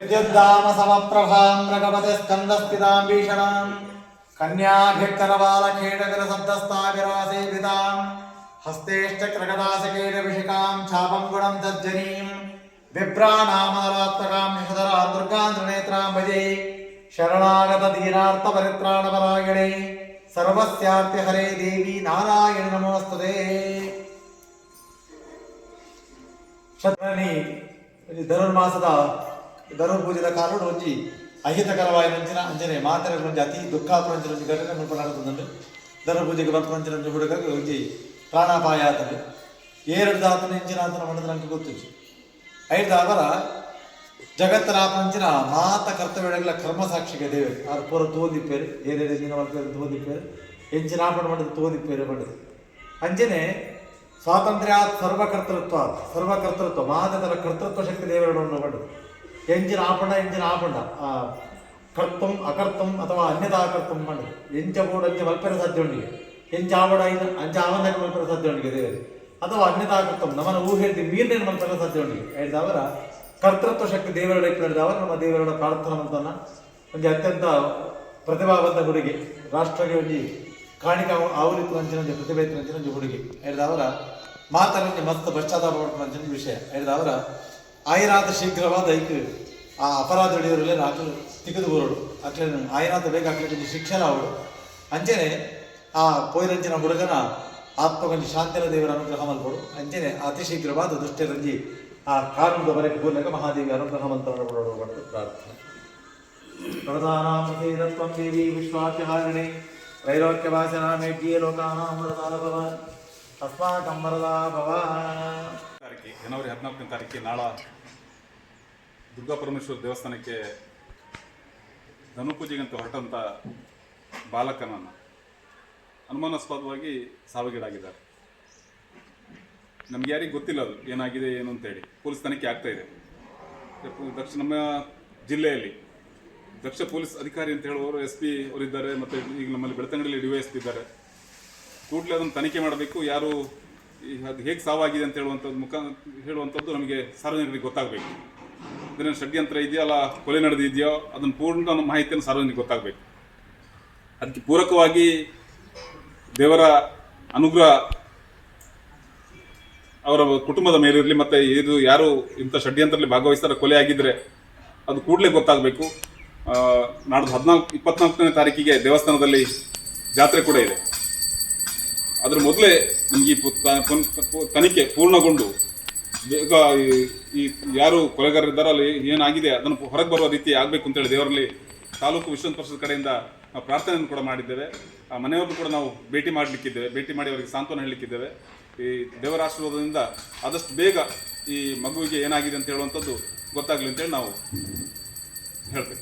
विद्युद्दाम समप्रभां मृगपते स्कन्दस्थितां भीषणां कन्याभिक्करबालखेटविरसब्दस्ताविरासेवितां हस्तेश्चक्रगदासकेटविशिखां चापं गुणं तज्जनीं विभ्राणामनरात्मकां निषधरां दुर्गां त्रिनेत्रां भजे शरणागतदीनार्थपरित्राणपरायणे सर्वस्यार्तिहरे देवी नारायण नमोस्तुते। ಧನುರ್ಮಾಸದ ಧನುರ್ಪೂಜದ ಕಾರಣ ಒಂಜಿ ಅಹಿತಕರವಾಯಿನಂಚಿನ ಅಂಜನೆ ಮಾತರಗೊಂಜಿ ಅತಿ ದುಃಖಾಪುರಂಚಿನ ಒಂಜಿ ಘಟನೆ ಮುಲ್ಪನಾಡುತ್ತಂದು ಧನುರ್ಪೂಜೆಗೆ ಬರ್ಪಂಚಿನ ಹುಡುಗ ಒಂಜಿ ಪ್ರಾಣಾಪಾಯ ಆತನು ಏರಡು ದಾತನ ಇಂಚಿನ ಆತನ ಮನದ ನಂಗೆ ಗೊತ್ತಿತ್ತು ಐದು ಅವರ ಜಗತ್ತನ ಆಪಂಚಿನ ಮಾತ ಕರ್ತವ್ಯಗಳ ಕರ್ಮಸಾಕ್ಷಿಗೆ ದೇವರು ಅವ್ರ ಪೂರ ತೋದಿಪ್ಪೇರು ಏನೇನು ಎಂಜಿನ ಮಲ್ಪೇರು ತೋದಿಪ್ಪೇರು ಎಂಚಿನ ಆಪಣ ಮಾಡಿದ ತೋದಿಪ್ಪೇರು ಮಾಡಿದ್ರು ಅಂಜನೆ ಸ್ವಾತಂತ್ರ್ಯ ಸರ್ವಕರ್ತೃತ್ವ ಮಾತದರ ಕರ್ತೃತ್ವ ಶಕ್ತಿ ದೇವರನ್ನು ಪಡೆದು ಎಂಜಿನ ಆಪಣ ಕರ್ತಂ ಅಕರ್ತಂ ಅಥವಾ ಅನ್ಯತಾ ಕರ್ತಂ ಮಾಡಿದ್ರು ಎಂಚ ಬೋರ್ಡ್ ಅಂಚೆ ಮಲ್ಪೆರ ಸಾಧ್ಯ ಉಂಡಿಗೆ ಎಂಚ ಆವಡ ಅಂಚ ಆವಂದಾಗ ಮಲ್ಪೆರ ಸಾಧ್ಯ ಉಂಡಿಗೆ ದೇವರು ಅಥವಾ ಅನ್ಯತಾ ಕರ್ತಂ ನಮ್ಮನ್ನು ಊಹೆಯಲ್ಲಿ ಮೀರಿನ ಮಲ್ಪೆರ ಸಾಧ್ಯ ಉಂಡಿಗೆ ಹೇಳಿದವರ ಕರ್ತೃತ್ವ ಶಕ್ತಿ ದೇವರ ಹೇಳಿದವರು ನಮ್ಮ ದೇವರ ಪ್ರಾರ್ಥನಾ ಮಂತನ ಒಂದು ಅತ್ಯಂತ ಪ್ರತಿಭಾವಂತ ಹುಡುಗಿ ರಾಷ್ಟ್ರಗೆ ಒಂದು ಕಾಣಿಕ ಆವರಿತು ಅಂಚಿನ ಪ್ರತಿಭೆ ಅಂಚಿನ ಹುಡುಗಿ ಹೇಳಿದವರ ಮಾತರಲ್ಲಿ ಮಸ್ತ್ ಪಶ್ಚಾತ್ತಾಪ ಪಡ್ಕೊಂಡ ವಿಷಯ ಹೇಳಿದವರ ಆಯ್ರಾದ ಶೀಘ್ರವಾದ ಐಕ್ ಆ ಅಪರಾಧ ಹಿಡಿಯೋರಲ್ಲೇ ನಾಲ್ಕು ತಿಕ್ಕದು ಬೋರೋಡು ಅಕ್ಲೆ ಆಯ್ರಾದ ಬೇಗ ಹಾಕ್ಲಿಕ್ಕೆ ಶಿಕ್ಷಣ ಅವಳು ಅಂಚೆನೆ ಆ ಪೋಯ್ರಂಚಿನ ಹುಡುಗನ ಆತ್ಮಗೊಂದು ಶಾಂತಿನ ದೇವರ ಅನುಗ್ರಹ ಮಲ್ಪಡು ಅಂಚೆನೆ ಅತಿ ಶೀಘ್ರವಾದ ದುಷ್ಟರಂಜಿ ಆ ಕಾನೂನದ ಬರಕ್ಕೆ ಪೂರ್ಣಕ ಮಹಾದೇವಿ ಅನುಗ್ರಹ ಮಂತ್ರ ಪಡೆದು ಪ್ರಾರ್ಥನೆ ಪ್ರಧಾನಾಂ ದೇವಿ ವಿಶ್ವಾಖ್ಯಹಾರಿಣಿ ತ್ರೈಲೋಕ್ಯವಾಸನಾಮೇಜ್ಯೆ ಲೋಕಾನಾಂ ವರದಾ ಭವಾನ್ ಅಸ್ಮಾಕಂ ವರದಾ ಭವಾನ್. ಜನವರಿ 14ನೇ ತಾರೀಕಿಗೆ ನಾಳ ದುರ್ಗಾ ಪರಮೇಶ್ವರ ದೇವಸ್ಥಾನಕ್ಕೆ ಧನುಪೂಜೆಗಂತ ಹೊರಟಂಥ ಬಾಲಕನನ್ನು ಅನುಮಾನಾಸ್ಪದವಾಗಿ ಸಾವಿಗೀಡಾಗಿದ್ದಾರೆ. ನಮ್ಗೆ ಯಾರಿಗೂ ಗೊತ್ತಿಲ್ಲ ಅದು ಏನಾಗಿದೆ ಏನು ಅಂತೇಳಿ ಪೊಲೀಸ್ ತನಿಖೆ ಆಗ್ತಾ ಇದೆ. ನಮ್ಮ ಜಿಲ್ಲೆಯಲ್ಲಿ ದಕ್ಷ ಪೊಲೀಸ್ ಅಧಿಕಾರಿ ಅಂತ ಹೇಳುವವರು SP ಅವರಿದ್ದಾರೆ, ಮತ್ತು ಈಗ ನಮ್ಮಲ್ಲಿ ಬೆಳ್ತಂಗಡಿಯಲ್ಲಿ DYSP ಇದ್ದಾರೆ. ಕೂಡಲೇ ಅದನ್ನು ತನಿಖೆ ಮಾಡಬೇಕು, ಯಾರು ಅದು ಹೇಗೆ ಸಾವಾಗಿದೆ ಅಂತ ಹೇಳುವಂಥದ್ದು ನಮಗೆ ಸಾರ್ವಜನಿಕರಿಗೆ ಗೊತ್ತಾಗಬೇಕು. ಇದನ್ನು ಷಡ್ಯಂತ್ರ ಇದೆಯಲ್ಲ, ಕೊಲೆ ನಡೆದಿದೆಯೋ ಅದನ್ನು ಪೂರ್ಣ ಮಾಹಿತಿಯನ್ನು ಸಾರ್ವಜನಿಕರಿಗೆ ಗೊತ್ತಾಗಬೇಕು. ಅದಕ್ಕೆ ಪೂರಕವಾಗಿ ದೇವರ ಅನುಗ್ರಹ ಅವರ ಕುಟುಂಬದ ಮೇಲಿರಲಿ, ಮತ್ತು ಇದು ಯಾರು ಇಂಥ ಷಡ್ಯಂತ್ರದಲ್ಲಿ ಭಾಗವಹಿಸ್ತಾರೆ ಕೊಲೆ ಆಗಿದ್ದರೆ ಅದು ಕೂಡಲೇ ಗೊತ್ತಾಗಬೇಕು. ನಾಡ್ದು 24ನೇ ತಾರೀಕಿಗೆ ದೇವಸ್ಥಾನದಲ್ಲಿ ಜಾತ್ರೆ ಕೂಡ ಇದೆ. ಅದರ ಮೊದಲೇ ನಮಗೆ ಈ ತನಿಖೆ ಪೂರ್ಣಗೊಂಡು ಬೇಗ ಈ ಯಾರು ಕೊಲೆಗಾರರಿದ್ದಾರೋ ಅಲ್ಲಿ ಏನಾಗಿದೆ ಅದನ್ನು ಹೊರಗೆ ಬರುವ ರೀತಿ ಆಗಬೇಕು ಅಂತೇಳಿ ದೇವರಲ್ಲಿ ತಾಲೂಕು ವಿಶ್ವ ಪರಿಷತ್ ಕಡೆಯಿಂದ ಪ್ರಾರ್ಥನೆಯನ್ನು ಕೂಡ ಮಾಡಿದ್ದೇವೆ. ಆ ಮನೆಯವ್ರನ್ನು ಕೂಡ ನಾವು ಭೇಟಿ ಮಾಡಿ ಅವರಿಗೆ ಸಾಂತ್ವನ ಹೇಳಲಿಕ್ಕಿದ್ದೇವೆ. ಈ ದೇವರ ಆಶೀರ್ವಾದದಿಂದ ಆದಷ್ಟು ಬೇಗ ಈ ಮಗುವಿಗೆ ಏನಾಗಿದೆ ಅಂತ ಹೇಳುವಂಥದ್ದು ಗೊತ್ತಾಗಲಿ ಅಂತೇಳಿ ನಾವು ಹೇಳ್ತೇವೆ.